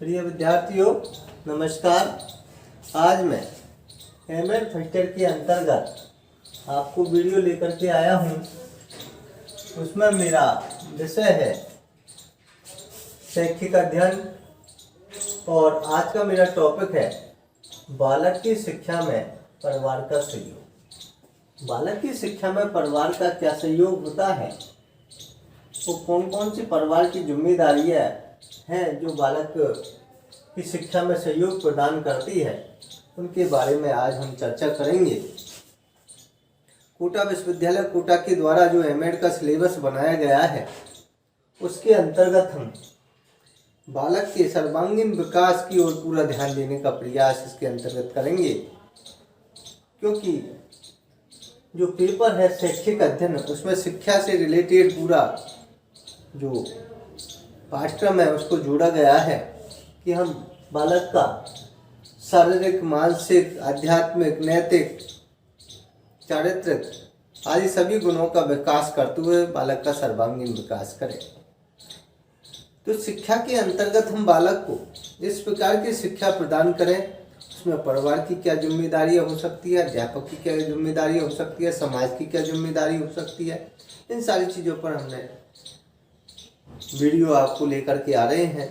प्रिय विद्यार्थियों नमस्कार। आज मैं एमएड फर्स्ट ईयर के अंतर्गत आपको वीडियो लेकर के आया हूँ। उसमें मेरा विषय है शैक्षिक अध्ययन और आज का मेरा टॉपिक है बालक की शिक्षा में परिवार का सहयोग। बालक की शिक्षा में परिवार का क्या सहयोग होता है, वो कौन कौन सी परिवार की जिम्मेदारियां हैं जो बालक की शिक्षा में सहयोग प्रदान करती है, उनके बारे में आज हम चर्चा करेंगे। कोटा विश्वविद्यालय कोटा के द्वारा जो एमएड का सिलेबस बनाया गया है उसके अंतर्गत हम बालक के सर्वांगीण विकास की ओर पूरा ध्यान देने का प्रयास इसके अंतर्गत करेंगे, क्योंकि जो पेपर है शैक्षिक अध्ययन उसमें शिक्षा से रिलेटेड पूरा जो पाठ्यक्रम है उसको जोड़ा गया है कि हम बालक का शारीरिक, मानसिक, आध्यात्मिक, नैतिक, चारित्रिक आदि सभी गुणों का विकास करते हुए बालक का सर्वांगीण विकास करें। तो शिक्षा के अंतर्गत हम बालक को इस प्रकार की शिक्षा प्रदान करें, उसमें परिवार की क्या जिम्मेदारियां हो सकती है, अध्यापक की क्या जिम्मेदारी हो सकती है, समाज की क्या जिम्मेदारी हो सकती है, इन सारी चीज़ों पर हमने वीडियो आपको लेकर के आ रहे हैं।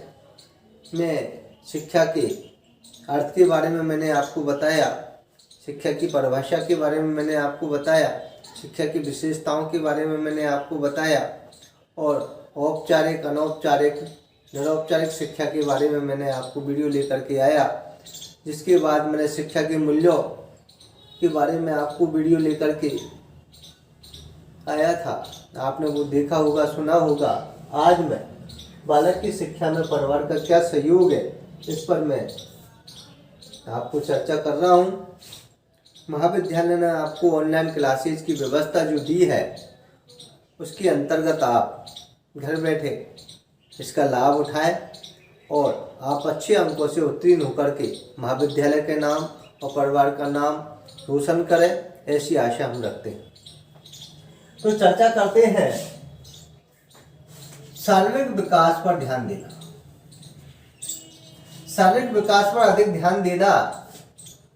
मैं शिक्षा के अर्थ के बारे में मैंने आपको बताया, शिक्षा की परिभाषा के बारे में मैंने आपको बताया, शिक्षा की विशेषताओं के बारे में मैंने आपको बताया और औपचारिक, अनौपचारिक, निरौपचारिक शिक्षा के बारे में मैंने आपको वीडियो लेकर के आया। जिसके बाद मैंने शिक्षा के मूल्यों के बारे में आपको वीडियो लेकर के आया था, आपने वो देखा होगा, सुना होगा। आज मैं बालक की शिक्षा में परिवार का क्या सहयोग है इस पर मैं आपको चर्चा कर रहा हूँ। महाविद्यालय ने आपको ऑनलाइन क्लासेज की व्यवस्था जो दी है उसके अंतर्गत आप घर बैठे इसका लाभ उठाएं और आप अच्छे अंकों से उत्तीर्ण होकर के महाविद्यालय के नाम और परिवार का नाम रोशन करें, ऐसी आशा हम रखते हैं। तो चर्चा करते हैं शारीरिक विकास पर ध्यान देना। शारीरिक विकास पर अधिक ध्यान देना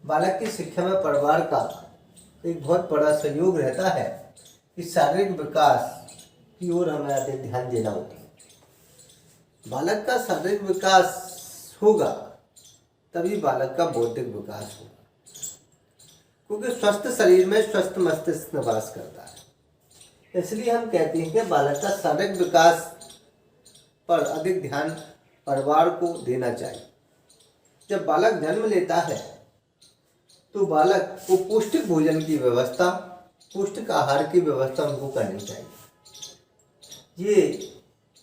बालक की शिक्षा में परिवार का एक बहुत बड़ा सहयोग रहता है कि शारीरिक विकास की ओर हमें अधिक ध्यान देना होता है। बालक का शारीरिक विकास होगा तभी बालक का बौद्धिक विकास होगा, क्योंकि स्वस्थ शरीर में स्वस्थ मस्तिष्क निवास करता है। इसलिए हम कहते हैं कि बालक का शारीरिक विकास पर अधिक ध्यान परिवार को देना चाहिए। जब बालक जन्म लेता है तो बालक को पौष्टिक भोजन की व्यवस्था, पौष्टिक आहार की व्यवस्था उनको करनी चाहिए। ये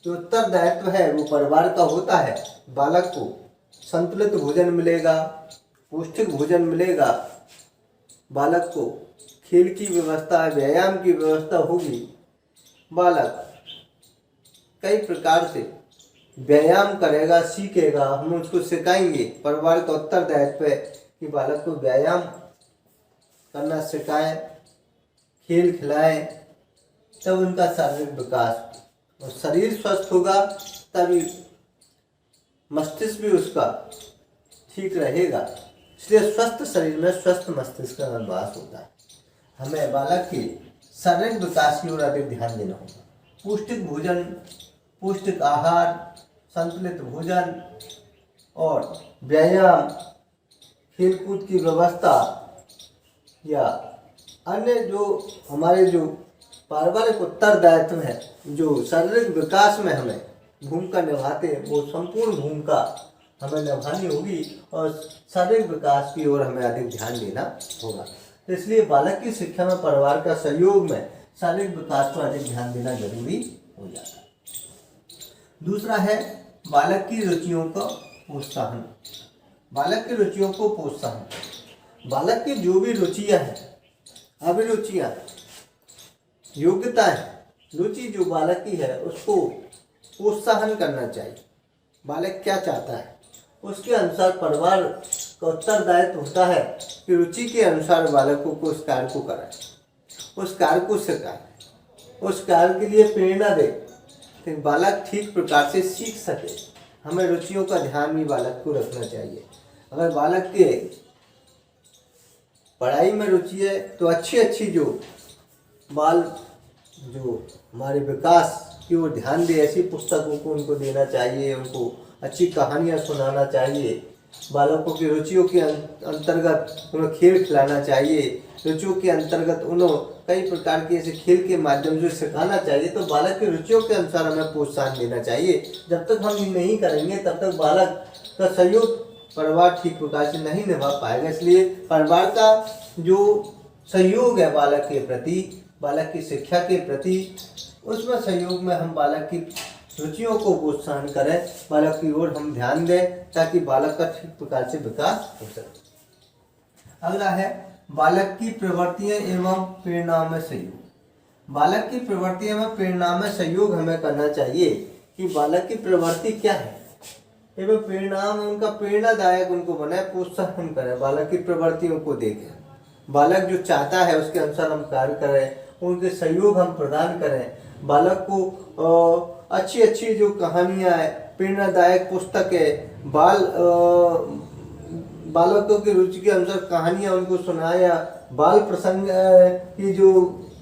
जो उत्तरदायित्व है वो परिवार का होता है। बालक को संतुलित भोजन मिलेगा, पौष्टिक भोजन मिलेगा, बालक को खेल की व्यवस्था, व्यायाम की व्यवस्था होगी, बालक कई प्रकार से व्यायाम करेगा, सीखेगा, हम उसको सिखाएंगे। परिवार का उत्तरदायित्व है कि बालक को व्यायाम करना सिखाएं, खेल खिलाएं, तब उनका शारीरिक विकास और शरीर स्वस्थ होगा तभी मस्तिष्क भी उसका ठीक रहेगा। इसलिए स्वस्थ शरीर में स्वस्थ मस्तिष्क का निवास होता है। हमें बालक के शारीरिक विकास की ओर अधिक ध्यान देना होगा। पौष्टिक भोजन, पौष्टिक आहार, संतुलित भोजन और व्यायाम, खेलकूद की व्यवस्था या अन्य जो हमारे जो पारिवारिक उत्तरदायित्व है जो शारीरिक विकास में हमें भूमिका निभाते हैं, वो संपूर्ण भूमिका हमें निभानी होगी और शारीरिक विकास की ओर हमें अधिक ध्यान देना होगा। इसलिए बालक की शिक्षा में परिवार का सहयोग में शारीरिक विकास पर अधिक ध्यान देना जरूरी हो जाता है। दूसरा है बालक की रुचियों का प्रोत्साहन। बालक की रुचियों को प्रोत्साहन, बालक की जो भी रुचियां हैं, अभिरुचियां, योग्यताएं, रुचि जो बालक की है उसको प्रोत्साहन करना चाहिए। बालक क्या चाहता है उसके अनुसार परिवार का उत्तरदायित्व होता है कि रुचि के अनुसार बालकों को उस कार्य को कराए, उस कार्य को सिखाए, उस कार्य के लिए प्रेरणा दे कि बालक ठीक प्रकार से सीख सके, हमें रुचियों का ध्यान भी बालक को रखना चाहिए। अगर बालक के पढ़ाई में रुचि है तो अच्छी अच्छी जो हमारे विकास की ओर ध्यान दे, ऐसी पुस्तकों को उनको देना चाहिए, उनको अच्छी कहानियाँ सुनाना चाहिए। बालकों की रुचियों के अंतर्गत उन्हें खेल खिलाना चाहिए, रुचियों के अंतर्गत उन्हें कई प्रकार के ऐसे खेल के माध्यम से सिखाना चाहिए। तो बालक की रुचियों के अनुसार हमें प्रोत्साहन देना चाहिए। जब तक हम ये नहीं करेंगे तब तक बालक का सहयोग परिवार ठीक प्रकार से नहीं निभा पाएगा। इसलिए परिवार का जो सहयोग है बालक के प्रति, बालक की शिक्षा के प्रति, उसमें सहयोग में हम बालक की रुचियों को प्रोत्साहन करें, बालक की ओर हम ध्यान दें ताकि बालक का ठीक प्रकार से विकास हो सके। अगला है बालक की प्रवृत्तियां एवं प्रेरणा में सहयोग। बालक की प्रवृत्तियों में प्रेरणा में सहयोग हमें करना चाहिए कि बालक की प्रवृत्ति क्या है एवं प्रेरणा में उनका प्रेरणादायक उनको बनाए, प्रोत्साहन करें, बालक की प्रवृत्तियों को देखें। बालक जो चाहता है उसके अनुसार हम कार्य करें, उनके सहयोग हम प्रदान करें। बालक को अच्छी अच्छी जो कहानियाँ है, प्रेरणादायक पुस्तक है, बालकों की रुचि के अनुसार कहानियाँ उनको सुनाया, बाल प्रसंग की जो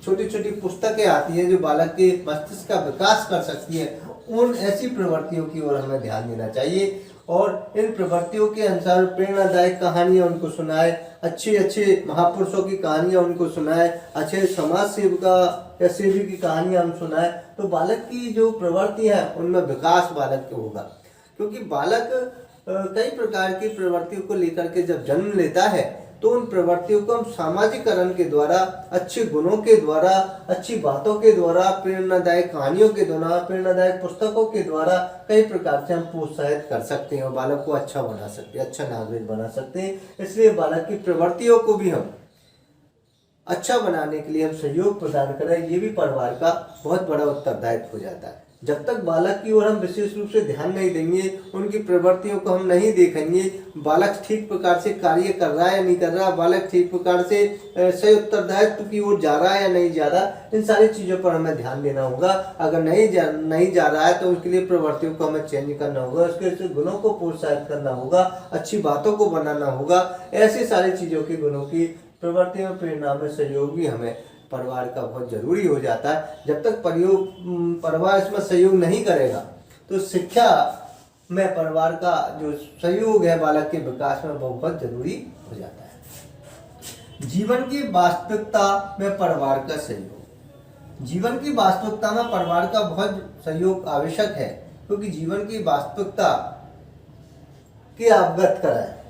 छोटी छोटी पुस्तकें आती हैं जो बालक के मस्तिष्क का विकास कर सकती है, उन ऐसी प्रवृत्तियों की ओर हमें ध्यान देना चाहिए। और इन प्रवृत्तियों के अनुसार प्रेरणादायक कहानियाँ उनको सुनाए, अच्छे अच्छे महापुरुषों की कहानियाँ उनको सुनाए, अच्छे समाज सेविका या सेवी की कहानियाँ हम सुनाए, तो बालक की जो प्रवृत्ति है उनमें विकास बालक के होगा। क्योंकि बालक कई प्रकार की प्रवृत्तियों को लेकर के जब जन्म लेता है तो उन प्रवृत्तियों को हम सामाजिकरण के द्वारा, अच्छे गुणों के द्वारा, अच्छी बातों के द्वारा, प्रेरणादायक कहानियों के द्वारा, प्रेरणादायक पुस्तकों के द्वारा कई प्रकार से हम प्रोत्साहित कर सकते हैं और बालक को अच्छा बना सकते हैं, अच्छा नागरिक बना सकते हैं। इसलिए बालक की प्रवृत्तियों को भी हम अच्छा बनाने के लिए हम सहयोग प्रदान करें, ये भी परिवार का बहुत बड़ा उत्तरदायित्व हो जाता है। जब तक बालक की ओर हम विशेष रूप से ध्यान नहीं देंगे, उनकी प्रवृत्तियों को हम नहीं देखेंगे, बालक ठीक प्रकार से कार्य कर रहा है या नहीं कर रहा, बालक ठीक प्रकार से सही उत्तरदायित्व की ओर जा रहा है या नहीं जा रहा, इन सारी चीज़ों पर हमें ध्यान देना होगा। अगर नहीं जा रहा है तो उसके लिए प्रवृत्तियों को हमें चेंज करना होगा, उसके गुणों को प्रोत्साहित करना होगा, अच्छी बातों को बनाना होगा। ऐसी सारी चीज़ों के गुणों की प्रवृत्ति में प्रेरणा में सहयोग भी हमें परिवार का बहुत जरूरी हो जाता है। जब तक परिवार इसमें सहयोग नहीं करेगा तो शिक्षा में परिवार का जो सहयोग है बालक के विकास में बहुत जरूरी हो जाता है। जीवन की वास्तविकता में परिवार का सहयोग। जीवन की वास्तविकता में परिवार का बहुत सहयोग आवश्यक है, क्योंकि जीवन की वास्तविकता के अवगत कराए।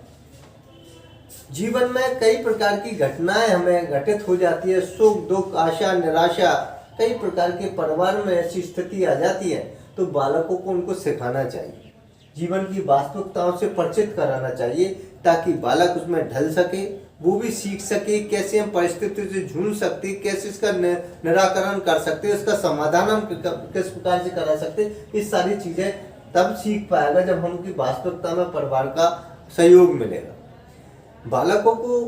जीवन में कई प्रकार की घटनाएं हमें घटित हो जाती है, सुख दुख आशा निराशा, कई प्रकार के परिवार में ऐसी स्थिति आ जाती है, तो बालकों को उनको सिखाना चाहिए, जीवन की वास्तविकताओं से परिचित कराना चाहिए, ताकि बालक उसमें ढल सके, वो भी सीख सके कैसे हम परिस्थिति से जूझ सकते, कैसे इसका निराकरण कर सकते, इसका समाधान हम किस प्रकार से करा सकते, इस सारी चीजें तब सीख पाएगा जब हम उनकी वास्तविकता में परिवार का सहयोग मिलेगा। बालकों को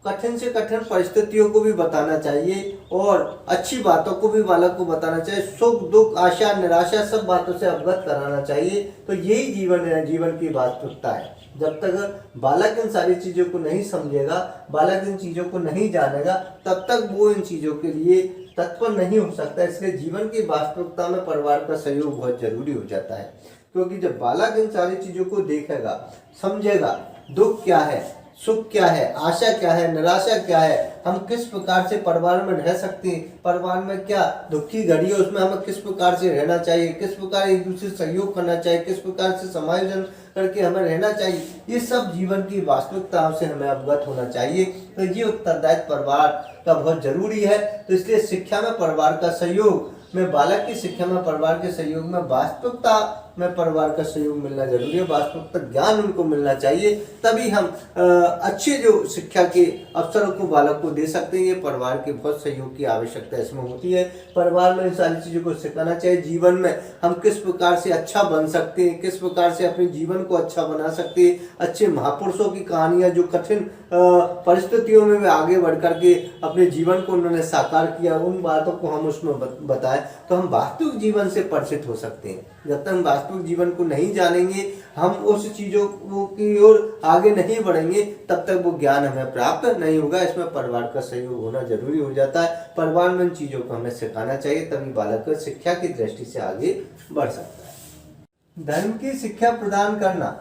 कठिन से कठिन परिस्थितियों को भी बताना चाहिए और अच्छी बातों को भी बालक को बताना चाहिए, सुख दुख आशा निराशा सब बातों से अवगत कराना चाहिए। तो यही जीवन है, जीवन की वास्तविकता है। जब तक बालक इन सारी चीज़ों को नहीं समझेगा, बालक इन चीज़ों को नहीं जानेगा, तब तक वो इन चीज़ों के लिए तत्पर नहीं हो सकता। इसलिए जीवन की वास्तविकता में परिवार का सहयोग बहुत जरूरी हो जाता है, क्योंकि जब बालक इन सारी चीज़ों को देखेगा, समझेगा, दुख क्या है, सुख क्या है, आशा क्या है, निराशा क्या है, हम किस प्रकार से परिवार में रह सकते हैं, परिवार में क्या दुखी घड़ी है उसमें हमें किस प्रकार से रहना चाहिए, किस प्रकार एक दूसरे से सहयोग करना चाहिए, किस प्रकार से समायोजन करके हमें रहना चाहिए, ये सब जीवन की वास्तविकताओं से हमें अवगत होना चाहिए। तो ये उत्तरदायित्व परिवार का बहुत जरूरी है। तो इसलिए शिक्षा में परिवार का सहयोग में, बालक की शिक्षा में परिवार के सहयोग में, वास्तविकता में परिवार का सहयोग मिलना जरूरी है, वास्तविकता ज्ञान उनको मिलना चाहिए, तभी हम अच्छे जो शिक्षा के अवसरों को बालक को दे सकते हैं। ये परिवार के बहुत सहयोग की आवश्यकता इसमें होती है। परिवार में इन सारी चीज़ों को सिखाना चाहिए। जीवन में हम किस प्रकार से अच्छा बन सकते हैं, किस प्रकार से अपने जीवन को अच्छा बना सकते हैं, अच्छे महापुरुषों की कहानियाँ जो कठिन परिस्थितियों में आगे बढ़ करके अपने जीवन को उन्होंने साकार किया, उन बातों को हम उसमें बताएं, तो हम वास्तविक जीवन से परिचित हो सकते हैं। जब तक हम वास्तविक जीवन को नहीं जानेंगे, हम उस चीज़ों की ओर आगे नहीं बढ़ेंगे, तब तक वो ज्ञान हमें प्राप्त नहीं होगा। इसमें परिवार का सहयोग होना जरूरी हो जाता है। परिवार में इन चीज़ों को हमें सिखाना चाहिए, तभी बालक शिक्षा की दृष्टि से आगे बढ़ सकता है। धर्म की शिक्षा प्रदान करना।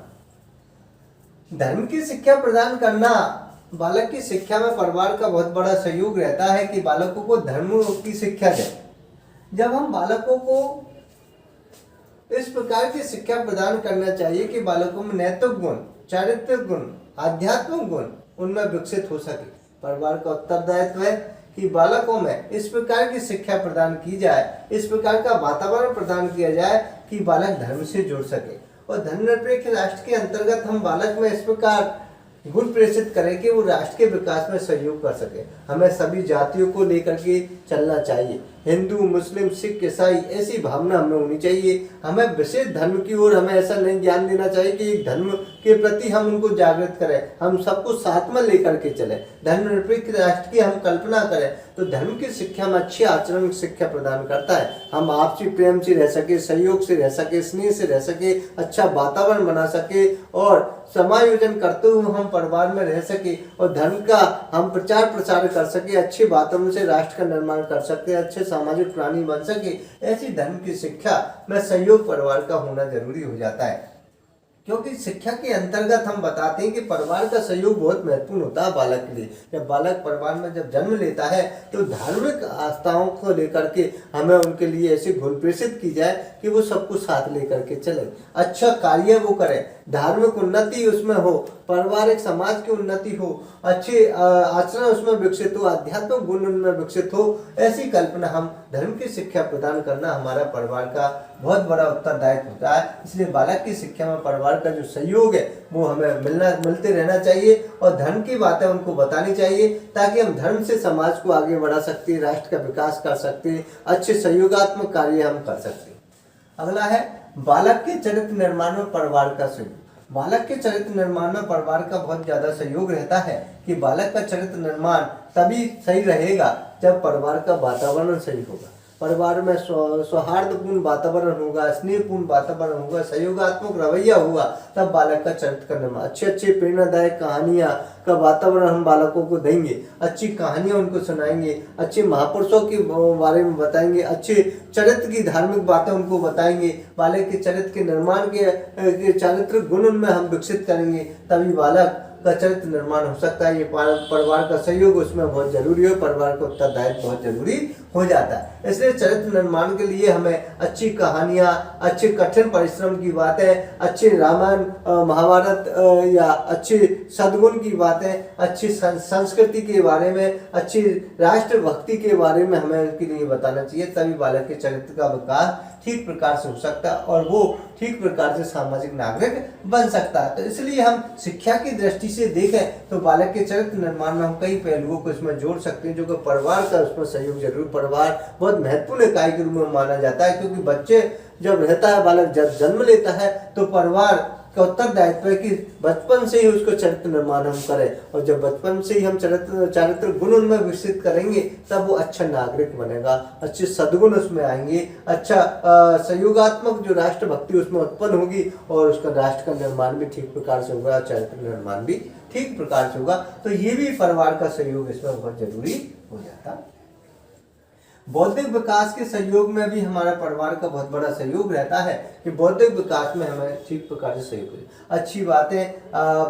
धर्म की शिक्षा प्रदान करना, बालक की शिक्षा में परिवार का बहुत बड़ा सहयोग रहता है कि बालकों को धर्म की शिक्षा दें। जब हम बालकों को इस प्रकार की शिक्षा प्रदान करना चाहिए कि बालकों में नैतिक गुण, चारित्रिक गुण, आध्यात्मिक गुण उनमें विकसित हो सके। परिवार का उत्तरदायित्व है कि बालकों में इस प्रकार की शिक्षा प्रदान की जाए, इस प्रकार का वातावरण प्रदान किया जाए कि बालक धर्म से जुड़ सके। और धर्मनिरपेक्ष राष्ट्र के अंतर्गत हम बालक में इस प्रकार गुण प्रेषित करें कि वो राष्ट्र के विकास में सहयोग कर सके। हमें सभी जातियों को लेकर के चलना चाहिए। हिंदू, मुस्लिम, सिख, ईसाई ऐसी भावना हमें होनी चाहिए। हमें विशेष धर्म की ओर हमें ऐसा नहीं ज्ञान देना चाहिए कि एक धर्म के प्रति हम उनको जागृत करें। हम सबको साथ में लेकर के चले, धर्मनिरपेक्ष राष्ट्र की हम कल्पना करें। तो धर्म की शिक्षा में अच्छे आचरण की शिक्षा प्रदान करता है। हम आपसी प्रेम से रह सके, सहयोग से रह सके, स्नेह से रह सके, अच्छा वातावरण बना सके और समायोजन करते हुए हम परिवार में रह सके और धर्म का हम प्रचार प्रसार कर सके, अच्छे वातावरण से राष्ट्र का निर्माण कर सकते, अच्छे सामाजिक प्राणी बन सके। ऐसी धर्म की शिक्षा में सहयोग परिवार का होना जरूरी हो जाता है। क्योंकि शिक्षा के अंतर्गत हम बताते हैं कि परिवार का सहयोग बहुत महत्वपूर्ण होता है बालक के लिए। जब बालक परिवार में जब जन्म लेता है तो धार्मिक आस्थाओं को लेकर के हमें उनके लिए ऐसे गुण प्रेषित की जाए कि वो सबको साथ लेकर के चले, अच्छा कार्य वो करे, धार्मिक उन्नति उसमें हो, पारिवारिक समाज की उन्नति हो, अच्छे आचरण उसमें विकसित हो, आध्यात्मिक गुण उनमें विकसित हो। ऐसी कल्पना हम धर्म की शिक्षा प्रदान करना हमारा परिवार का बहुत बड़ा उत्तरदायित्व होता है। इसलिए बालक की शिक्षा में परिवार का जो सहयोग है वो हमें मिलते रहना चाहिए और धर्म की बातें उनको बतानी चाहिए ताकि हम धर्म से समाज को आगे बढ़ा सकते, राष्ट्र का विकास कर सकते, अच्छे सहयोगात्मक कार्य हम कर सकते। अगला है बालक के चरित्र निर्माण में परिवार का सहयोग। बालक के चरित्र निर्माण में परिवार का बहुत ज्यादा सहयोग रहता है कि बालक का चरित्र निर्माण तभी सही रहेगा जब परिवार का वातावरण सही होगा, परिवार में सौहार्दपूर्ण वातावरण होगा, स्नेहपूर्ण वातावरण होगा, सहयोगात्मक रवैया होगा, तब बालक का चरित्र का निर्माण। अच्छे प्रेरणादायक कहानियाँ का वातावरण हम बालकों को देंगे, अच्छी कहानियाँ उनको सुनाएंगे, अच्छे महापुरुषों के बारे में बताएंगे, अच्छे चरित्र की धार्मिक बातें उनको बताएंगे, बालक के चरित्र के निर्माण के चारित्रिक गुण उनमें हम विकसित करेंगे, तभी बालक का चरित्र निर्माण हो सकता है। ये परिवार का सहयोग उसमें बहुत जरूरी है, परिवार का उत्तरदायित्व बहुत जरूरी हो जाता है। इसलिए चरित्र निर्माण के लिए हमें अच्छी कहानियाँ, अच्छे कठिन परिश्रम की बातें, अच्छे रामायण महाभारत या अच्छे सद्गुण की बातें, अच्छी संस्कृति के बारे में, अच्छी राष्ट्रभक्ति के बारे में हमें उनके लिए बताना चाहिए, तभी बालक के चरित्र का विकास ठीक प्रकार से हो सकता है और वो ठीक प्रकार से सामाजिक नागरिक बन सकता है। तो इसलिए हम शिक्षा की दृष्टि से देखें तो बालक के चरित्र निर्माण में हम कई पहलुओं को इसमें जोड़ सकते हैं, जो कि परिवार का उसमें सहयोग जरूर, परिवार बहुत महत्वपूर्ण इकाई के रूप में माना जाता है। क्योंकि बच्चे जब रहता है, बालक जब जन्म लेता है तो परिवार का उत्तरदायित्व है कि बचपन से ही उसको चरित्र निर्माण हम करें और जब बचपन से ही हम चारित्र गुण उनमें विकसित करेंगे तब वो अच्छा नागरिक बनेगा, अच्छे सद्गुण उसमें आएंगे, अच्छा सहयोगात्मक जो राष्ट्रभक्ति उसमें उत्पन्न होगी और उसका राष्ट्र का निर्माण भी ठीक प्रकार से होगा, चरित्र निर्माण भी ठीक प्रकार से होगा। तो ये भी परिवार का सहयोग इसमें बहुत जरूरी हो जाता है। बौद्धिक विकास के सहयोग में भी हमारा परिवार का बहुत बड़ा सहयोग रहता है कि बौद्धिक विकास में हमें ठीक प्रकार से सहयोग करें, अच्छी बातें,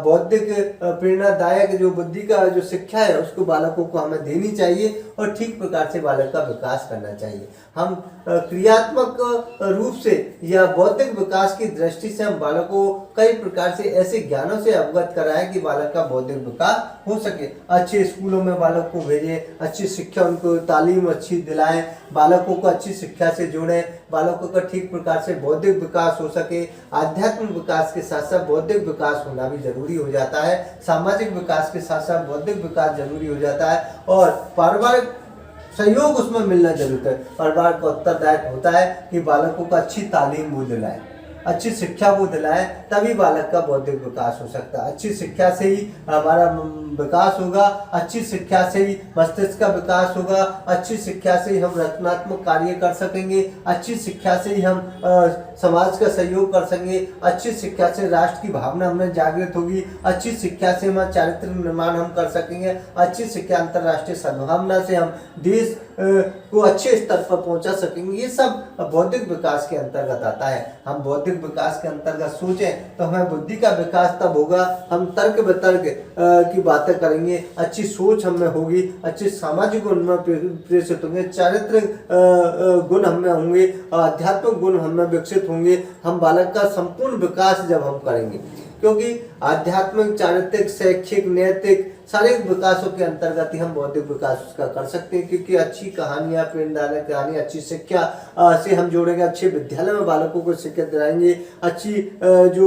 बौद्धिक प्रेरणादायक जो बुद्धि का जो शिक्षा है उसको बालकों को हमें देनी चाहिए और ठीक प्रकार से बालक का विकास करना चाहिए। हम क्रियात्मक रूप से या बौद्धिक विकास की दृष्टि से हम बालकों को कई प्रकार से ऐसे ज्ञानों से अवगत कराएं कि बालक का बौद्धिक विकास हो सके। अच्छे स्कूलों में बालक को भेजें, अच्छी शिक्षा उनको तालीम अच्छी दिलाएं, बालकों को अच्छी शिक्षा से जोड़ें, बालकों का ठीक प्रकार से बौद्धिक विकास हो सके। आध्यात्मिक विकास के साथ साथ बौद्धिक विकास होना भी जरूरी हो जाता है, सामाजिक विकास के साथ साथ बौद्धिक विकास जरूरी हो जाता है और पारिवारिक सहयोग उसमें मिलना जरूरी है। परिवार का उत्तरदायित्व होता है कि बालकों को अच्छी तालीम वो दिलाए, अच्छी शिक्षा वो दिलाएं, तभी बालक का बौद्धिक विकास हो सकता है। अच्छी शिक्षा से ही हमारा विकास होगा, अच्छी शिक्षा से ही मस्तिष्क का विकास होगा, अच्छी शिक्षा से ही हम रचनात्मक कार्य कर सकेंगे, अच्छी शिक्षा से ही हम समाज का सहयोग कर सकेंगे, अच्छी शिक्षा से राष्ट्र की भावना हमें जागृत होगी, अच्छी शिक्षा से हमारा चारित्र निर्माण हम कर सकेंगे, अच्छी शिक्षा अंतर्राष्ट्रीय सद्भावना से हम देश को अच्छे स्तर पर पहुंचा सकेंगे। ये सब बौद्धिक विकास के अंतर्गत आता है। हम बौद्धिक विकास के अंतर्गत सोचें तो हमें बुद्धि का विकास तब होगा, हम तर्क वितर्क की बातें करेंगे, अच्छी सोच हमें होगी, अच्छे सामाजिक गुण में प्रेषित होंगे, चारित्रिक गुण हमें होंगे, आध्यात्मिक गुण हमें विकसित होंगे। हम बालक का संपूर्ण विकास जब हम करेंगे, क्योंकि आध्यात्मिक, चारित्रिक, शैक्षिक, नैतिक शारीरिक विकासों के अंतर्गत ही हम बौद्धिक विकास उसका कर सकते हैं। क्योंकि अच्छी कहानियाँ, प्रेरणादायक कहानी, अच्छी शिक्षा से हम जोड़ेंगे, अच्छे विद्यालय में बालकों को शिक्षा दिलाएंगे, अच्छी जो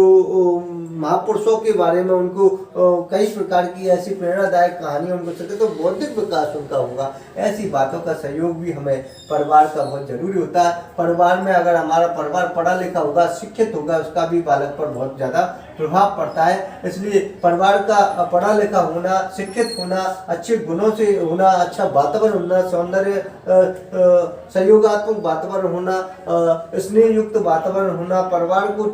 महापुरुषों के बारे में उनको कई प्रकार की ऐसी प्रेरणादायक कहानियाँ उनको सकते, तो बौद्धिक विकास उनका होगा। ऐसी बातों का सहयोग भी हमें परिवार का बहुत जरूरी होता है। परिवार में अगर हमारा परिवार पढ़ा लिखा होगा, शिक्षित होगा, उसका भी बालक पर बहुत ज़्यादा प्रभाव पड़ता है। इसलिए परिवार का पढ़ा लिखा होना, शिक्षित होना, अच्छे गुणों से होना, अच्छा वातावरण होना, सौंदर्य सहयोगात्मक वातावरण होना, स्नेह युक्त वातावरण होना, परिवार को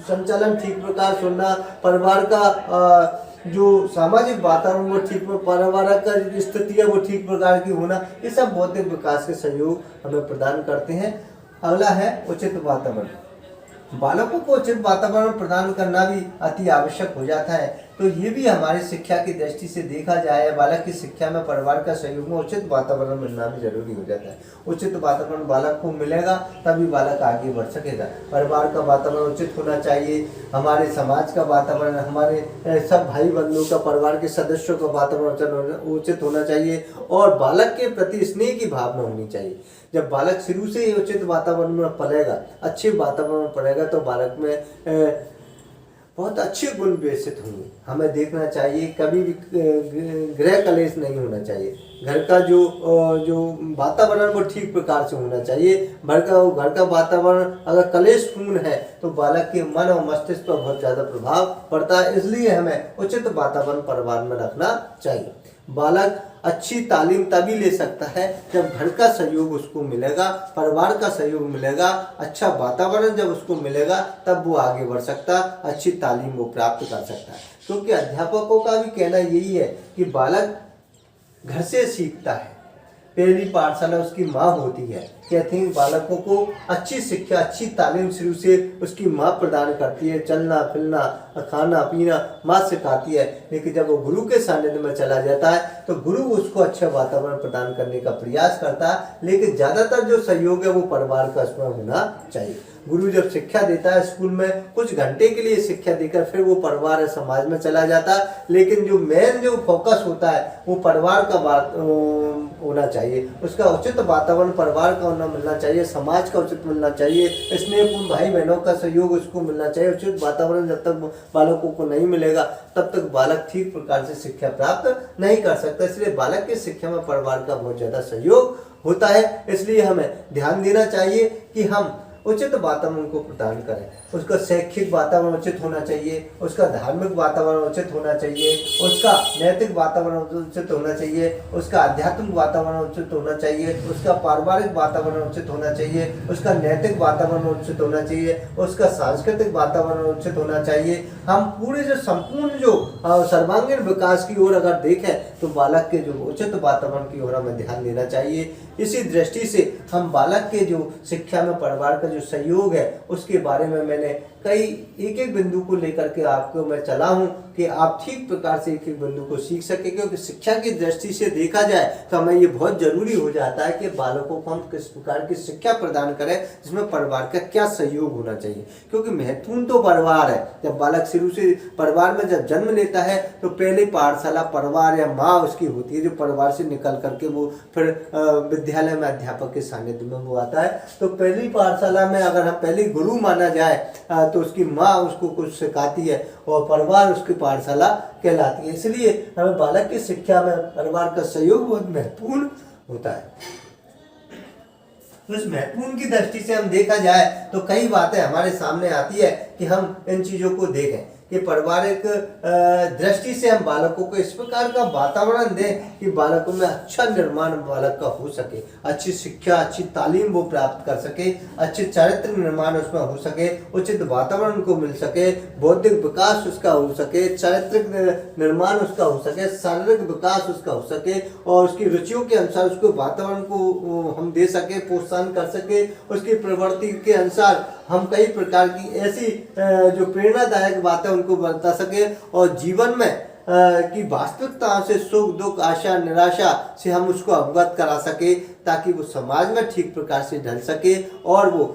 संचालन ठीक प्रकार से होना, परिवार का जो सामाजिक वातावरण वो ठीक, परिवार का स्थिति है वो ठीक प्रकार की होना, ये सब बौद्धिक विकास के सहयोग हमें प्रदान करते हैं। अगला है उचित वातावरण। बालकों को उचित वातावरण प्रदान करना भी अति आवश्यक हो जाता है। तो ये भी हमारी शिक्षा की दृष्टि से देखा जाए, बालक की शिक्षा में परिवार का सहयोग में उचित वातावरण मिलना भी जरूरी हो जाता है। उचित वातावरण बालक को मिलेगा तभी बालक आगे बढ़ सकेगा। परिवार का वातावरण उचित होना चाहिए, हमारे समाज का वातावरण, हमारे सब भाई बंधुओं का, परिवार के सदस्यों का वातावरण उचित होना चाहिए, और बालक के प्रति स्नेह की भावना होनी चाहिए। जब बालक शुरू से ही उचित वातावरण में पलेगा, अच्छे वातावरण में पलेगा, तो बालक में बहुत अच्छे गुण विकसित होंगे। हमें देखना चाहिए कभी भी गृह कलेश नहीं होना चाहिए। घर का जो वातावरण वो ठीक प्रकार से होना चाहिए। घर का वातावरण अगर कलेशपूर्ण है तो बालक के मन और मस्तिष्क पर बहुत ज़्यादा प्रभाव पड़ता है। इसलिए हमें उचित वातावरण परिवार में रखना चाहिए। बालक अच्छी तालीम तभी ले सकता है जब घर का सहयोग उसको मिलेगा, परिवार का सहयोग मिलेगा, अच्छा वातावरण जब उसको मिलेगा तब वो आगे बढ़ सकता, अच्छी तालीम वो प्राप्त कर सकता है। क्योंकि अध्यापकों का भी कहना यही है कि बालक घर से सीखता है, पहली पाठशाला उसकी माँ होती है। कहते हैं बालकों को अच्छी शिक्षा, अच्छी तालीम शुरू से उसकी माँ प्रदान करती है। चलना फिरना, खाना पीना माँ सिखाती है। लेकिन जब वो गुरु के सानिध्य में चला जाता है तो गुरु उसको अच्छा वातावरण प्रदान करने का प्रयास करता है। लेकिन ज़्यादातर जो सहयोग है वो परिवार का उसमें होना चाहिए। गुरु जब शिक्षा देता है स्कूल में, कुछ घंटे के लिए शिक्षा देकर फिर वो परिवार समाज में चला जाता है। लेकिन जो मेन जो फोकस होता है वो परिवार का होना चाहिए। उसका उचित वातावरण परिवार का होना मिलना चाहिए, समाज का उचित मिलना चाहिए, स्नेहपूर्ण भाई बहनों का सहयोग उसको मिलना चाहिए। उचित वातावरण जब तक बालकों को नहीं मिलेगा तब तक बालक ठीक प्रकार से शिक्षा प्राप्त नहीं कर सकता। इसलिए बालक की शिक्षा में परिवार का बहुत ज़्यादा सहयोग होता है। इसलिए हमें ध्यान देना चाहिए कि हम उचित वातावरण को प्रदान करें। उसका शैक्षिक वातावरण उचित होना चाहिए, उसका धार्मिक वातावरण उचित होना चाहिए, उसका नैतिक वातावरण उचित होना चाहिए, उसका आध्यात्मिक वातावरण उचित होना चाहिए, उसका पारिवारिक वातावरण उचित होना चाहिए, उसका नैतिक वातावरण उचित होना चाहिए, उसका सांस्कृतिक वातावरण उचित होना चाहिए। हम पूरे जो संपूर्ण जो सर्वांगीण विकास की ओर अगर देखें तो बालक के जो उचित वातावरण की ओर हमें ध्यान देना चाहिए। इसी दृष्टि से हम बालक के जो शिक्षा में परिवार का जो सहयोग है उसके बारे में मैंने कई एक बिंदु को लेकर के आपको मैं चला हूं कि आप ठीक प्रकार से एक बिंदु को सीख सके। क्योंकि शिक्षा की दृष्टि से देखा जाए तो हमें ये बहुत जरूरी हो जाता है कि बालकों को हम किस प्रकार की शिक्षा प्रदान करें जिसमें परिवार का क्या सहयोग होना चाहिए। क्योंकि महत्वपूर्ण तो परिवार है। जब बालक शुरू से परिवार में जब जन्म लेता है तो पहले पाठशाला परिवार या माँ उसकी होती है, जो परिवार से निकल करके वो फिर विद्यालय में अध्यापक के सानिध्य में वो आता है। तो पहली पाठशाला में अगर हम पहले गुरु माना जाए तो उसकी माँ उसको कुछ सिखाती है और परिवार उसकी पाठशाला कहलाती है। इसलिए हमें बालक की शिक्षा में परिवार का सहयोग बहुत महत्वपूर्ण होता है। तो इस महत्वपूर्ण की दृष्टि से हम देखा जाए तो कई बातें हमारे सामने आती है कि हम इन चीजों को देखें कि पारिवारिक दृष्टि से हम बालकों को इस प्रकार का वातावरण दें कि बालकों में अच्छा निर्माण बालक का हो सके, अच्छी शिक्षा, अच्छी तालीम वो प्राप्त कर सके, अच्छे चरित्र निर्माण उसमें हो सके, उचित वातावरण उनको मिल सके, बौद्धिक विकास उसका हो सके, चारित्रिक निर्माण उसका हो सके, शारीरिक विकास उसका हो सके और उसकी रुचियों के अनुसार उसको वातावरण को हम दे सके, प्रोत्साहन कर सके, उसकी प्रवृत्ति के अनुसार हम कई प्रकार की ऐसी जो प्रेरणादायक बातें उनको बता सके और जीवन में की वास्तविकता से सुख दुख आशा निराशा से हम उसको अवगत करा सके ताकि वो समाज में ठीक प्रकार से ढल सके और वो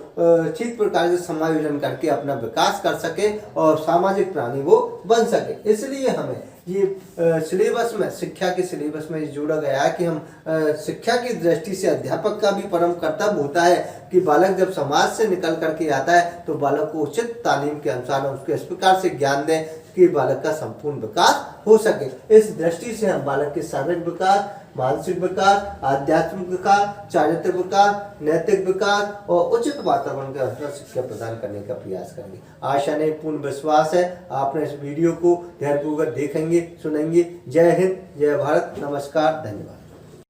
ठीक प्रकार से समायोजन करके अपना विकास कर सके और सामाजिक प्राणी वो बन सके। इसलिए हमें ये सिलेबस में, शिक्षा के सिलेबस में जोड़ा गया है कि हम शिक्षा की दृष्टि से अध्यापक का भी परम कर्तव्य होता है कि बालक जब समाज से निकल करके आता है तो बालक को उचित तालीम के अनुसार उसको इस प्रकार से ज्ञान दें कि बालक का संपूर्ण विकास हो सके। इस दृष्टि से हम बालक के शारीरिक विकास, मानसिक विकास, आध्यात्मिक विकास, चारित्रिक विकास, नैतिक विकास और उचित वातावरण के अनुसार शिक्षा प्रदान करने का प्रयास करेंगे। आशा नहीं, पूर्ण विश्वास है आपने इस वीडियो को ध्यानपूर्वक देखेंगे, सुनेंगे। जय हिंद, जय भारत, नमस्कार, धन्यवाद।